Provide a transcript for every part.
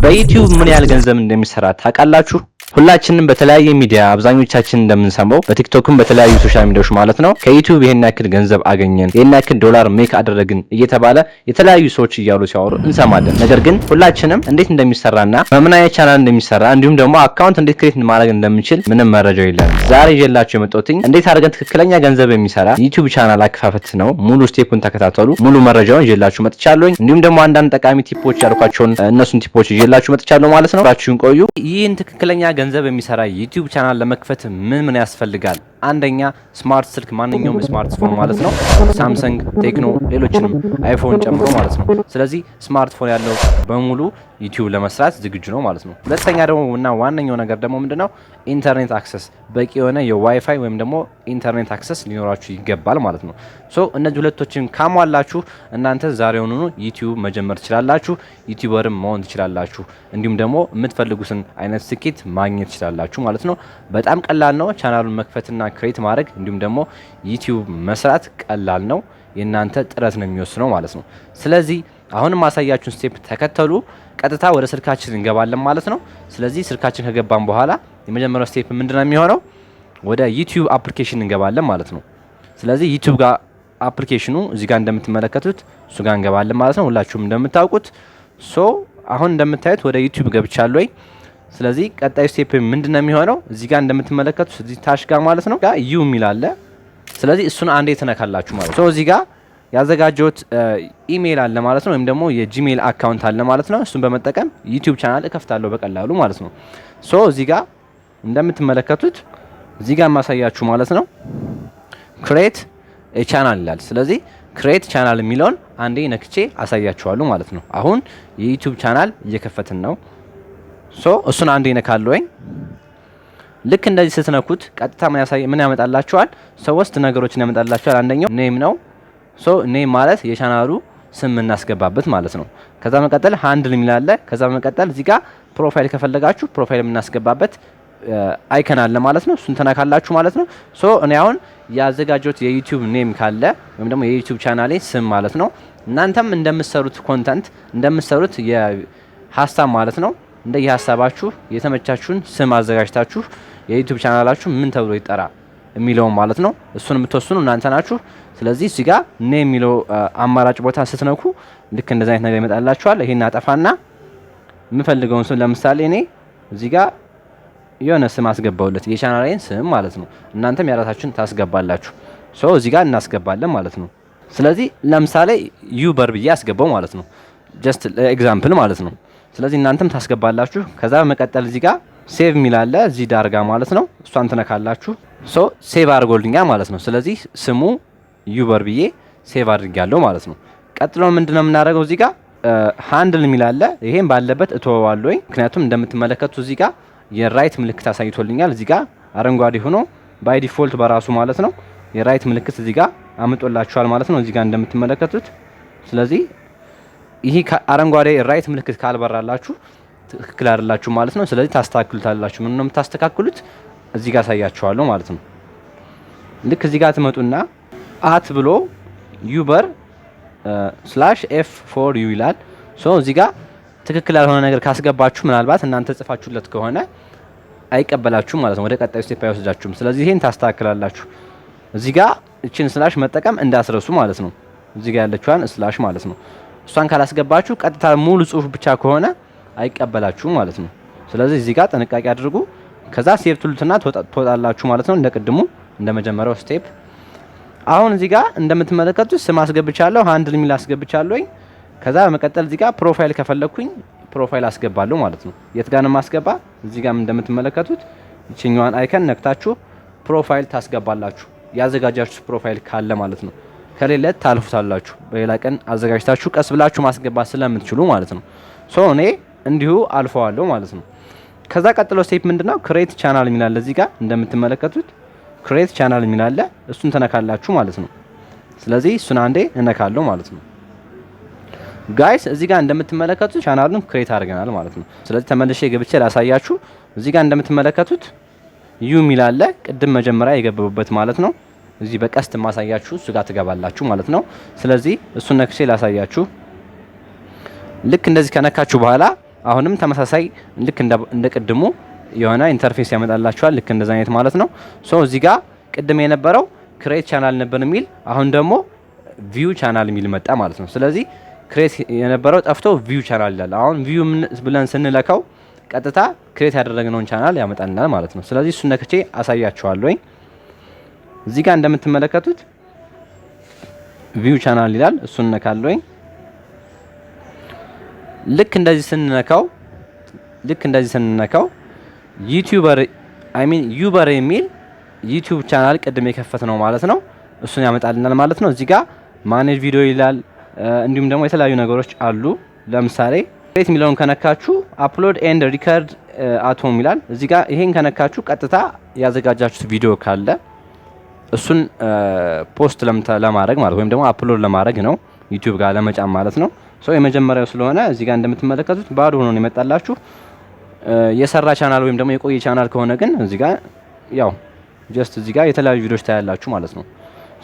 በዩቲዩብ ምን ያህል ገንዘብ እንደሚሰራ ታውቃላችሁ? ሁላችንም በተለያየ ሚዲያ አብዛኞቻችን እንደምንሰማው በቲክቶክም በተለያዩ ሶሻል ሚዲያዎች ማለት ነው ከዩቲዩብ ይሄን ያክል ገንዘብ አገኘን፣ ይሄን ያክል ዶላር ሜክ አደረግን እየተባለ የተለያዩ ሰዎች እያሉ ሲያወሩ እንሰማለን። ነገር ግን ሁላችንም እንዴት እንደሚሰራና በምን አይነት ቻናል እንደሚሰራ እንዲሁም ደግሞ አካውንት እንዴት ክሬት ማድረግ እንደምንችል ምንም መረጃ የለንም። ዛሬ ይዤላችሁ የመጣሁት እንዴት አድርገን ትክክለኛ ገንዘብ የሚሰራ ዩቲዩብ ቻናል አከፋፈት ነው። ሙሉ ስቴፑን ተከታተሉ። ሙሉ መረጃውን ይዤላችሁ መጥቻለሁ። እንዲሁም ደግሞ አንዳንድ ጠቃሚ ቲፖች ያልኳቸውን እነሱን ቲፖች ይዤላችሁ መጥቻለሁ ማለት ነው። አብራችሁን ቆዩ። ይህን ትክክለኛ ገንዘብ የሚሰራ ዩቲዩብ ቻናል ለመክፈት ምን ያስፈልጋል? አንደኛ ስማርት ስልክ፣ ማንኛውም ስማርትፎን ማለት ነው። ሳምሰንግ፣ ቴክኖ፣ ሌሎችንም አይፎን ጨምሮ ማለት ነው። ስለዚህ ስማርትፎን ያለው በሙሉ ዩቲዩብ ለመስራት ዝግጁ ነው ማለት ነው። ሁለተኛ ደግሞ እና ዋነኛው ነገር ደግሞ ምንድነው? ኢንተርኔት አክሰስ፣ በቂ የሆነ የዋይፋይ ወይም ደግሞ ኢንተርኔት አክሰስ ሊኖራችሁ ይገባል ማለት ነው። ሶ እነዚህ ሁለቶችን ካሟላችሁ እናንተ ዛሬውኑ ዩቲዩብ መጀመር ትችላላችሁ። ዩቲዩበርም መሆን ትችላላችሁ። እንዲሁም ደግሞ የምትፈልጉትን አይነት ስኬት ማግኘት ትችላላችሁ ማለት ነው። በጣም ቀላል ነው። ቻናሉን መክፈትና ክሬት ማድረግ እንዲሁም ደግሞ ዩቲዩብ መስራት ቀላል ነው። የእናንተ ጥረት ነው የሚወስነው ማለት ነው። ስለዚህ አሁን ማሳያችሁን ስቴፕ ተከተሉ። ቀጥታ ወደ ስልካችን እንገባለን ማለት ነው። ስለዚህ ስልካችን ከገባን በኋላ የመጀመሪያው ስቴፕ ምንድነው የሚሆነው? ወደ ዩቲዩብ አፕሊኬሽን እንገባለን ማለት ነው። ስለዚህ ዩቲዩብ ጋር አፕሊኬሽኑ እዚህ ጋር እንደምትመለከቱት እሱ ጋር እንገባለን ማለት ነው። ሁላችሁም እንደምታውቁት አሁን እንደምታዩት ወደ ዩቲዩብ ገብቻለሁ። ስለዚህ ቀጣይ ስቴፕ ምንድነው የሚሆነው? እዚህ ጋር እንደምትመለከቱት እዚህ ታች ጋር ማለት ነው ጋር ዩ የሚል አለ። ስለዚህ እሱን አንዴ ተነካላችሁ ማለት ነው። እዚህ ጋር ያዘጋጀሁት ኢሜል አለ ማለት ነው፣ ወይም ደግሞ የጂሜል አካውንት አለ ማለት ነው። እሱን በመጠቀም ዩቲዩብ ቻናል እከፍታለሁ በቀላሉ ማለት ነው። እዚህ ጋር እንደምትመለከቱት እዚህ ጋር ማሳያችሁ ማለት ነው ክሬት ቻናል ይላል። ስለዚህ ክሬት ቻናል የሚለውን አንዴ ነክቼ አሳያችኋለሁ ማለት ነው። አሁን የዩቲዩብ ቻናል እየከፈትን ነው። እሱን አንዴ ነካለሁኝ። ልክ እንደዚህ ስትነኩት ቀጥታ ምን ያመጣላችኋል? ሶስት ነገሮችን ያመጣላችኋል። አንደኛው ኔም ነው። ኔም ማለት የቻናሉ ስም እናስገባበት ማለት ነው። ከዛ መቀጠል ሃንድል የሚላለ። ከዛ መቀጠል እዚህ ጋር ፕሮፋይል ከፈለጋችሁ ፕሮፋይል የምናስገባበት አይከን አለ ማለት ነው። እሱን ተናካላችሁ ማለት ነው። እኔ አሁን ያዘጋጀሁት የዩቲዩብ ኔም ካለ ወይም ደግሞ የዩቲዩብ ቻናሌ ስም ማለት ነው። እናንተም እንደምትሰሩት ኮንተንት እንደምትሰሩት የሀሳብ ማለት ነው እንደ የሀሳባችሁ የተመቻችሁን ስም አዘጋጅታችሁ የዩቲዩብ ቻናላችሁ ምን ተብሎ ይጠራ የሚለውን ማለት ነው እሱን የምትወስኑ እናንተ ናችሁ። ስለዚህ እዚህ ጋር ኔም የሚለው አማራጭ ቦታ ስትነኩ ልክ እንደዛ አይነት ነገር ይመጣላችኋል። ይሄን አጠፋና የምፈልገውን ስም ለምሳሌ እኔ እዚህ ጋር የሆነ ስም አስገባውለት የቻናሌን ስም ማለት ነው። እናንተም የራሳችሁን ታስገባላችሁ። እዚህ ጋር እናስገባለን ማለት ነው። ስለዚህ ለምሳሌ ዩበር ብዬ አስገባው ማለት ነው። ጀስት ኤግዛምፕል ማለት ነው። ስለዚህ እናንተም ታስገባላችሁ። ከዛ በመቀጠል እዚህ ጋር ሴቭ ሚላለ እዚህ ዳርጋ ማለት ነው። እሷን ትነካላችሁ። ሴቭ አድርጎልኛል ማለት ነው። ስለዚህ ስሙ ዩበር ብዬ ሴቭ አድርጌያለሁ ማለት ነው። ቀጥሎ ምንድነው የምናደርገው? እዚህ ጋር ሃንድል ሚላለ ይሄን ባለበት እተወዋለሁ። ምክንያቱም እንደምትመለከቱ እዚህ ጋር የራይት ምልክት አሳይቶልኛል። እዚህ ጋር አረንጓዴ ሆኖ ባይ ዲፎልት በራሱ ማለት ነው የራይት ምልክት እዚህ ጋር አምጦላችኋል ማለት ነው እዚህ ጋር እንደምትመለከቱት። ስለዚህ ይሄ አረንጓዴ ራይት ምልክት ካልበራላችሁ ትክክል አይደላችሁ ማለት ነው። ስለዚህ ታስተካክሉታላችሁ። ምን ነው የምታስተካክሉት? እዚህ ጋር አሳያችኋለሁ ማለት ነው። ልክ እዚህ ጋር ትመጡና አት ብሎ ዩበር /f4u ይላል። እዚህ ጋር ትክክል ያልሆነ ነገር ካስገባችሁ ምናልባት እናንተ ጽፋችሁለት ከሆነ አይቀበላችሁም ማለት ነው። ወደ ቀጣዩ ስቴፕ አይወስዳችሁም። ስለዚህ ይሄን ታስተካክላላችሁ። እዚህ ጋር እቺን ስላሽ መጠቀም እንዳስረሱ ማለት ነው። እዚህ ጋር ያለችዋን ስላሽ ማለት ነው። እሷን ካላስገባችሁ ቀጥታ ሙሉ ጽሁፍ ብቻ ከሆነ አይቀበላችሁም ማለት ነው። ስለዚህ እዚህ ጋር ጥንቃቄ አድርጉ። ከዛ ሴቭ ትሉትና ትወጣላችሁ ማለት ነው። እንደቀድሙ እንደመጀመሪያው ስቴፕ። አሁን እዚህ ጋር እንደምትመለከቱት ስም አስገብቻለሁ፣ ሃንድል ሚል አስገብቻለሁ። ከዛ በመቀጠል እዚህ ጋር ፕሮፋይል ከፈለኩኝ ፕሮፋይል አስገባለሁ ማለት ነው። የት ጋር ነው ማስገባ? እዚህ ጋር እንደምትመለከቱት እቺኛዋን አይከን ነክታችሁ ፕሮፋይል ታስገባላችሁ። ያዘጋጃችሁ ፕሮፋይል ካለ ማለት ነው። ከሌለ ታልፉታላችሁ። በሌላ ቀን አዘጋጅታችሁ ቀስ ብላችሁ ማስገባት ስለምትችሉ ማለት ነው። እኔ እንዲሁ አልፈዋለሁ ማለት ነው። ከዛ ቀጥሎ ስቴፕ ምንድነው? ክሬት ቻናል የሚላል እዚህ ጋር እንደምትመለከቱት ክሬት ቻናል የሚላል እሱን ተነካላችሁ ማለት ነው። ስለዚህ እሱን አንዴ እነካለሁ ማለት ነው። ጋይስ እዚህ ጋር እንደምትመለከቱት ቻናሉን ክሬት አድርገናል ማለት ነው። ስለዚህ ተመልሼ ገብቼ ላሳያችሁ። እዚህ ጋር እንደምትመለከቱት ዩ ሚላል ቅድም መጀመሪያ የገባበት ማለት ነው። እዚህ በቀስት ማሳያችሁ እሱ ጋር ትገባላችሁ ማለት ነው። ስለዚህ እሱን ነክቼ ላሳያችሁ። ልክ እንደዚህ ከነካችሁ በኋላ አሁንም ተመሳሳይ ልክ እንደ ቅድሙ የሆነ ኢንተርፌስ ያመጣላችኋል። ልክ እንደዛ አይነት ማለት ነው። ሶ እዚህ ጋር ቅድም የነበረው ክሬት ቻናል ነበር የሚል አሁን ደግሞ ቪው ቻናል የሚል መጣ ማለት ነው። ስለዚህ ክሬት የነበረው ጠፍቶ ቪው ቻናል ይላል። አሁን ቪው ብለን ስንለካው ቀጥታ ክሬት ያደረግነውን ቻናል ያመጣልናል ማለት ነው። ስለዚህ እሱን ነክቼ አሳያችኋለሁ። እዚህ ጋር እንደምትመለከቱት ቪው ቻናል ይላል። እሱን ነካለሁ። ልክ እንደዚህ ስንነካው ዩበር የሚል ዩቲዩብ ቻናል ቅድም የከፈት ነው ማለት ነው። እሱን ያመጣልናል ማለት ነው። እዚህ ጋር ማኔጅ ቪዲዮ ይላል። እንዲሁም ደግሞ የተለያዩ ነገሮች አሉ። ለምሳሌ ክሬት የሚለውን ከነካችሁ አፕሎድ ኤንድ ሪከርድ አቶም ይላል። እዚህ ጋር ይሄን ከነካችሁ ቀጥታ ያዘጋጃችሁት ቪዲዮ ካለ እሱን ፖስት ለማድረግ ማለት ወይም ደግሞ አፕሎድ ለማድረግ ነው ዩቲዩብ ጋር ለመጫን ማለት ነው። ሶ የመጀመሪያው ስለሆነ እዚህ ጋር እንደምትመለከቱት ባዶ ሆኖ ነው የመጣላችሁ። የሰራ ቻናል ወይም ደግሞ የቆየ ቻናል ከሆነ ግን እዚህ ጋር ያው ጀስት እዚህ ጋር የተለያዩ ቪዲዮዎች ታያላችሁ ማለት ነው።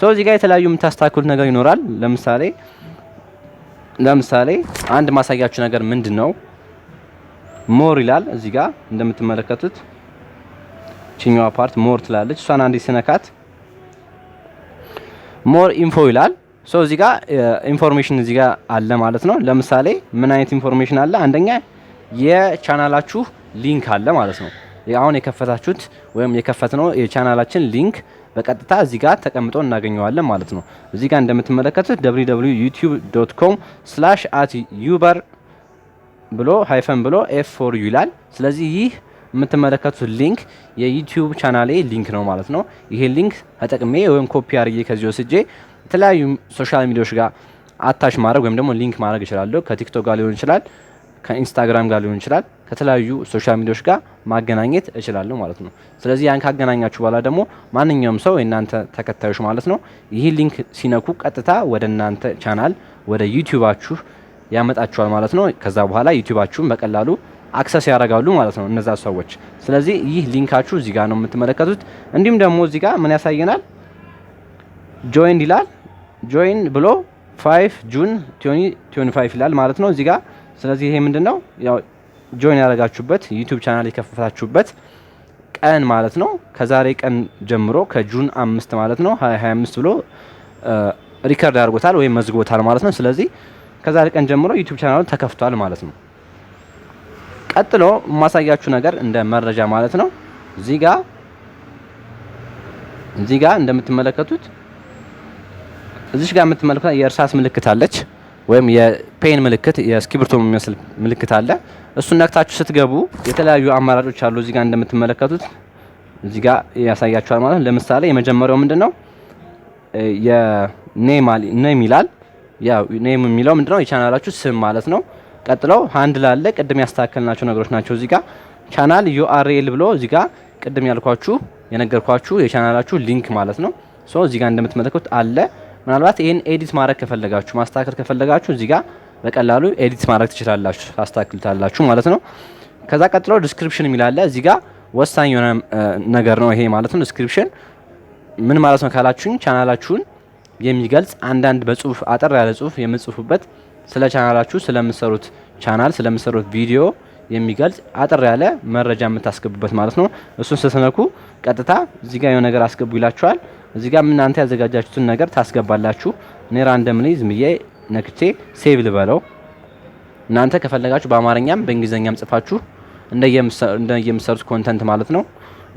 ሶ እዚህ ጋር የተለያዩ የምታስተካክሉት ነገር ይኖራል። ለምሳሌ አንድ ማሳያችሁ ነገር ምንድነው ሞር ይላል። እዚህ ጋር እንደምትመለከቱት ቺኛዋ ፓርት ሞር ትላለች። እሷን አንዴ ስነካት ሞር ኢንፎ ይላል። ሶ እዚህ ጋር ኢንፎርሜሽን እዚህ ጋር አለ ማለት ነው። ለምሳሌ ምን አይነት ኢንፎርሜሽን አለ? አንደኛ የቻናላችሁ ሊንክ አለ ማለት ነው። አሁን የከፈታችሁት ወይም የከፈትነው የቻናላችን ሊንክ በቀጥታ እዚህ ጋር ተቀምጦ እናገኘዋለን ማለት ነው። እዚህ ጋር እንደምትመለከቱት www.youtube.com/@uber ብሎ ሃይፈን ብሎ f4u ይላል። ስለዚህ ይህ የምትመለከቱት ሊንክ የዩቲዩብ ቻናሌ ሊንክ ነው ማለት ነው። ይሄ ሊንክ ተጠቅሜ ወይም ኮፒ አድርጌ ከዚህ ወስጄ የተለያዩ ሶሻል ሚዲያዎች ጋር አታች ማድረግ ወይም ደግሞ ሊንክ ማድረግ እችላለሁ። ከቲክቶክ ጋር ሊሆን ይችላል፣ ከኢንስታግራም ጋር ሊሆን ይችላል፣ ከተለያዩ ሶሻል ሚዲያዎች ጋር ማገናኘት እችላለሁ ማለት ነው። ስለዚህ ያን ካገናኛችሁ በኋላ ደግሞ ማንኛውም ሰው የእናንተ ተከታዮች ማለት ነው ይህ ሊንክ ሲነኩ ቀጥታ ወደ እናንተ ቻናል ወደ ዩቲዩባችሁ ያመጣችኋል ማለት ነው። ከዛ በኋላ ዩቲዩባችሁን በቀላሉ አክሰስ ያደርጋሉ ማለት ነው እነዛ ሰዎች። ስለዚህ ይህ ሊንካችሁ እዚህ ጋር ነው የምትመለከቱት። እንዲሁም ደግሞ እዚህ ጋር ምን ያሳየናል? ጆይን ይላል። ጆይን ብሎ 5 ጁን 2025 ይላል ማለት ነው እዚህ ጋር። ስለዚህ ይሄ ምንድነው? ያው ጆይን ያደረጋችሁበት ዩቲዩብ ቻናል የከፈታችሁበት ቀን ማለት ነው። ከዛሬ ቀን ጀምሮ ከጁን 5 ማለት ነው 2025 ብሎ ሪከርድ አድርጎታል ወይም መዝግቦታል ማለት ነው። ስለዚህ ከዛሬ ቀን ጀምሮ ዩቲዩብ ቻናሉ ተከፍቷል ማለት ነው። ቀጥሎ የማሳያችሁ ነገር እንደ መረጃ ማለት ነው። እዚህ ጋር እንደምትመለከቱት እዚህ ጋር የምትመለከቱት የእርሳስ ምልክት አለች ወይም የፔን ምልክት የእስክሪብቶ የሚመስል ምልክት አለ። እሱን ነክታችሁ ስትገቡ የተለያዩ አማራጮች አሉ። እዚህ ጋር እንደምትመለከቱት እዚህ ጋር ያሳያችኋል ማለት ነው። ለምሳሌ የመጀመሪያው ምንድነው? የኔም ይላል። ያው ኔም የሚለው ምንድነው? የቻናላችሁ ስም ማለት ነው። ቀጥለው ሃንድል አለ። ቅድም ያስተካከልናቸው ነገሮች ናቸው። እዚህ ጋር ቻናል ዩአርኤል ብሎ እዚህ ጋር ቅድም የነገርኳችሁ የቻናላችሁ ሊንክ ማለት ነው። ሶ እዚህ ጋር እንደምትመለከቱት አለ። ምናልባት ይሄን ኤዲት ማድረግ ከፈለጋችሁ ማስተካከል ከፈለጋችሁ እዚህ ጋር በቀላሉ ኤዲት ማድረግ ትችላላችሁ፣ ታስተካክሉታላችሁ ማለት ነው። ከዛ ቀጥሎ ዲስክሪፕሽን የሚላለ እዚህ ጋር ወሳኝ የሆነ ነገር ነው ይሄ ማለት ነው። ዲስክሪፕሽን ምን ማለት ነው ካላችሁኝ ቻናላችሁን የሚገልጽ አንዳንድ በጽሁፍ አጠር ያለ ጽሁፍ የምትጽፉበት ስለ ቻናላችሁ ስለምትሰሩት ቻናል ስለምትሰሩት ቪዲዮ የሚገልጽ አጠር ያለ መረጃ የምታስገቡበት ማለት ነው። እሱን ስትነኩ ቀጥታ እዚህ ጋር የሆነ ነገር አስገቡ ይላችኋል። እዚህ ጋር እናንተ ያዘጋጃችሁትን ነገር ታስገባላችሁ። እኔ ራንደምሊ ዝም ብዬ ነክቼ ሴቭ ልበለው። እናንተ ከፈለጋችሁ በአማርኛም በእንግሊዘኛም ጽፋችሁ እንደየምትሰሩት ኮንተንት ማለት ነው።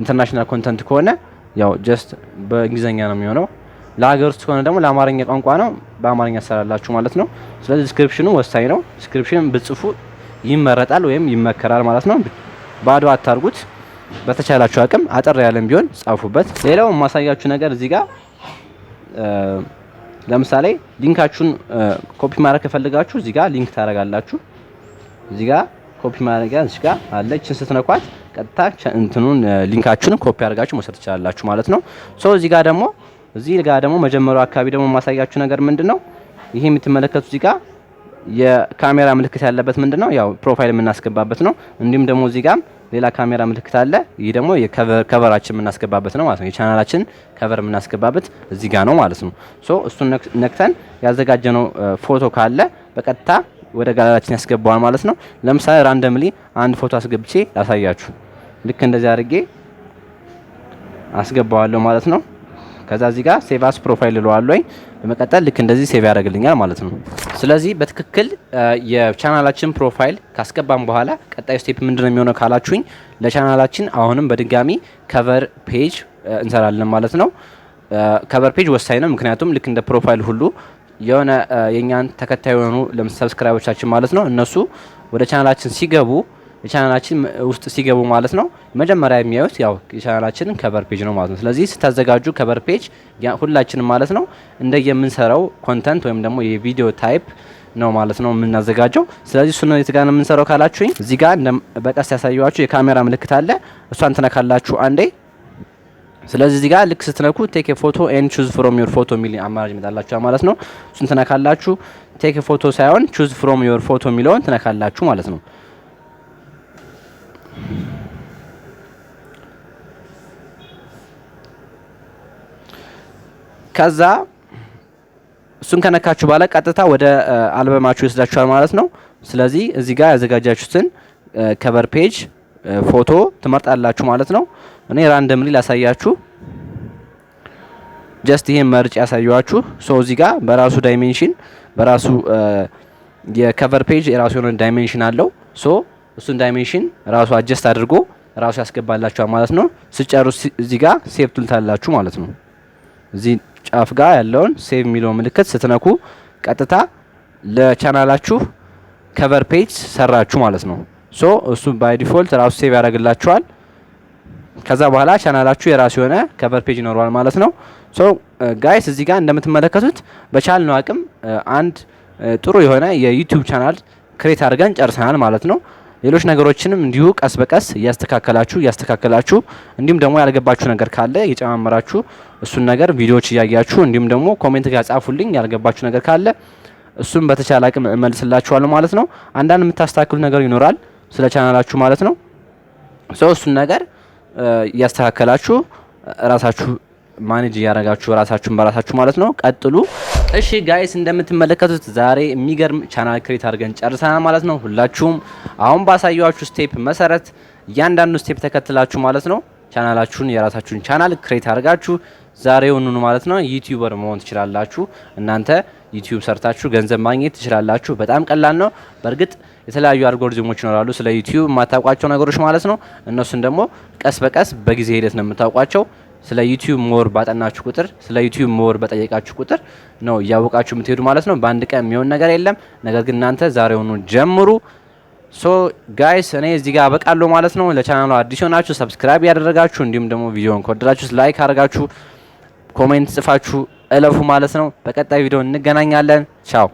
ኢንተርናሽናል ኮንተንት ከሆነ ያው ጀስት በእንግሊዘኛ ነው የሚሆነው። ለሀገር ውስጥ ከሆነ ደግሞ ለአማርኛ ቋንቋ ነው፣ በአማርኛ ሰራላችሁ ማለት ነው። ስለዚህ ዲስክሪፕሽኑ ወሳኝ ነው። ዲስክሪፕሽን ብጽፉ ይመረጣል ወይም ይመከራል ማለት ነው። ባዶ አታርጉት። በተቻላችሁ አቅም አጠር ያለም ቢሆን ጻፉበት። ሌላው የማሳያችሁ ነገር እዚህ ጋር ለምሳሌ ሊንካችሁን ኮፒ ማድረግ ከፈልጋችሁ እዚህ ጋር ሊንክ ታረጋላችሁ። እዚህ ጋር ኮፒ ማድረግ እዚህ ጋር አለች። ስትነኳት ቀጥታ እንትኑን ሊንካችሁን ኮፒ አድርጋችሁ መውሰድ ትችላላችሁ ማለት ነው። ሶ እዚህ ጋር ደግሞ መጀመሪያው አካባቢ ደግሞ የማሳያችሁ ነገር ምንድነው? ይሄ የምትመለከቱት እዚህ ጋር የካሜራ ምልክት ያለበት ምንድነው? ያው ፕሮፋይል የምናስገባበት ነው። እንዲሁም ደግሞ እዚህ ጋር ሌላ ካሜራ ምልክት አለ። ይሄ ደግሞ የከቨራችን የምናስገባበት ነው ማለት ነው። የቻናላችን ከቨር የምናስገባበት እዚህ ጋር ነው ማለት ነው። ሶ እሱን ነክተን ያዘጋጀነው ፎቶ ካለ በቀጥታ ወደ ጋላሪያችን ያስገባዋል ማለት ነው። ለምሳሌ ራንደምሊ አንድ ፎቶ አስገብቼ ላሳያችሁ። ልክ እንደዚህ አድርጌ አስገባዋለሁ ማለት ነው። ከዛ እዚህ ጋር ሴቭ አስ ፕሮፋይል እለዋለሁ። በመቀጠል ልክ እንደዚህ ሴቭ ያደርግልኛል ማለት ነው። ስለዚህ በትክክል የቻናላችን ፕሮፋይል ካስገባን በኋላ ቀጣዩ ስቴፕ ምንድነው የሚሆነው ካላችሁኝ፣ ለቻናላችን አሁንም በድጋሚ ከቨር ፔጅ እንሰራለን ማለት ነው። ከቨር ፔጅ ወሳኝ ነው። ምክንያቱም ልክ እንደ ፕሮፋይል ሁሉ የሆነ የኛን ተከታይ የሆኑ ሰብስክራይበሮቻችን ማለት ነው እነሱ ወደ ቻናላችን ሲገቡ የቻናላችን ውስጥ ሲገቡ ማለት ነው መጀመሪያ የሚያዩት ያው የቻናላችንን ከቨር ፔጅ ነው ማለት ነው። ስለዚህ ስታዘጋጁ ከቨር ፔጅ ሁላችንም ማለት ነው እንደየምንሰራው ኮንተንት ወይም ደግሞ የቪዲዮ ታይፕ ነው ማለት ነው የምናዘጋጀው። ስለዚህ እሱ ነው የትጋን የምንሰራው ካላችሁኝ፣ እዚህ ጋር በቀስ ያሳየዋችሁ የካሜራ ምልክት አለ። እሷን ትነካላችሁ አንዴ። ስለዚህ እዚህ ጋር ልክ ስትነኩ ቴክ ፎቶ ኤንድ ቹዝ ፍሮም ዮር ፎቶ የሚል አማራጭ ይመጣላችሁ ማለት ነው። እሱን ትነካላችሁ። ቴክ ፎቶ ሳይሆን ቹዝ ፍሮም ዮር ፎቶ የሚለውን ትነካላችሁ ማለት ነው። ከዛ እሱን ከነካችሁ በኋላ ቀጥታ ወደ አልበማችሁ ይወስዳችኋል ማለት ነው። ስለዚህ እዚህ ጋር ያዘጋጃችሁትን ከቨር ፔጅ ፎቶ ትመርጣላችሁ ማለት ነው። እኔ ራንደምሊ ላሳያችሁ፣ ጀስት ይሄን መርጭ ያሳያችሁ። ሶ እዚህ ጋር በራሱ ዳይሜንሽን በራሱ የከቨር ፔጅ የራሱ የሆነ ዳይሜንሽን አለው። ሶ እሱን ዳይሜንሽን ራሱ አጀስት አድርጎ ራሱ ያስገባላችኋል ማለት ነው። ስጨርሱ እዚህ ጋር ሴቭ ትሉታላችሁ ማለት ነው። እዚህ ጫፍ ጋር ያለውን ሴቭ የሚለው ምልክት ስትነኩ ቀጥታ ለቻናላችሁ ከቨር ፔጅ ሰራችሁ ማለት ነው። ሶ እሱ ባይ ዲፎልት ራሱ ሴቭ ያደርግላችኋል። ከዛ በኋላ ቻናላችሁ የራሱ የሆነ ከቨር ፔጅ ይኖረዋል ማለት ነው። ሶ ጋይስ እዚህ ጋር እንደምትመለከቱት በቻልነው አቅም አንድ ጥሩ የሆነ የዩቲዩብ ቻናል ክሬት አድርገን ጨርሰናል ማለት ነው። ሌሎች ነገሮችንም እንዲሁ ቀስ በቀስ እያስተካከላችሁ እንዲሁም ደግሞ ያልገባችሁ ነገር ካለ እየጨማመራችሁ እሱን ነገር ቪዲዮዎች እያያችሁ እንዲሁም ደግሞ ኮሜንት ጋር ጻፉልኝ። ያልገባችሁ ነገር ካለ እሱን በተቻለ አቅም እመልስላችኋለሁ ማለት ነው። አንዳንድ የምታስተካክሉት ነገር ይኖራል ስለ ቻናላችሁ ማለት ነው። እሱን ነገር እያስተካከላችሁ ራሳችሁ ማኔጅ እያደረጋችሁ ራሳችሁን በራሳችሁ ማለት ነው ቀጥሉ። እሺ ጋይስ እንደምትመለከቱት ዛሬ የሚገርም ቻናል ክሬት አድርገን ጨርሰናል ማለት ነው። ሁላችሁም አሁን ባሳየዋችሁ ስቴፕ መሰረት እያንዳንዱ ስቴፕ ተከትላችሁ ማለት ነው ቻናላችሁን የራሳችሁን ቻናል ክሬት አድርጋችሁ ዛሬውኑ ማለት ነው ዩቲዩበር መሆን ትችላላችሁ። እናንተ ዩቲዩብ ሰርታችሁ ገንዘብ ማግኘት ትችላላችሁ። በጣም ቀላል ነው። በእርግጥ የተለያዩ አልጎሪዝሞች ይኖራሉ ስለ ዩቲዩብ የማታውቋቸው ነገሮች ማለት ነው። እነሱን ደግሞ ቀስ በቀስ በጊዜ ሂደት ነው የምታውቋቸው። ስለ ዩቲዩብ ሞር ባጠናችሁ ቁጥር ስለ ዩቲዩብ ሞር በጠየቃችሁ ቁጥር ነው እያወቃችሁ የምትሄዱ ማለት ነው። በአንድ ቀን የሚሆን ነገር የለም። ነገር ግን እናንተ ዛሬውኑ ጀምሩ። ሶ ጋይስ እኔ እዚህ ጋር አበቃለሁ ማለት ነው። ለቻናሉ አዲስ ሆናችሁ ሰብስክራይብ ያደረጋችሁ እንዲሁም ደግሞ ቪዲዮውን ከወደዳችሁ ላይክ አድርጋችሁ ኮሜንት ጽፋችሁ እለፉ ማለት ነው። በቀጣይ ቪዲዮ እንገናኛለን። ቻው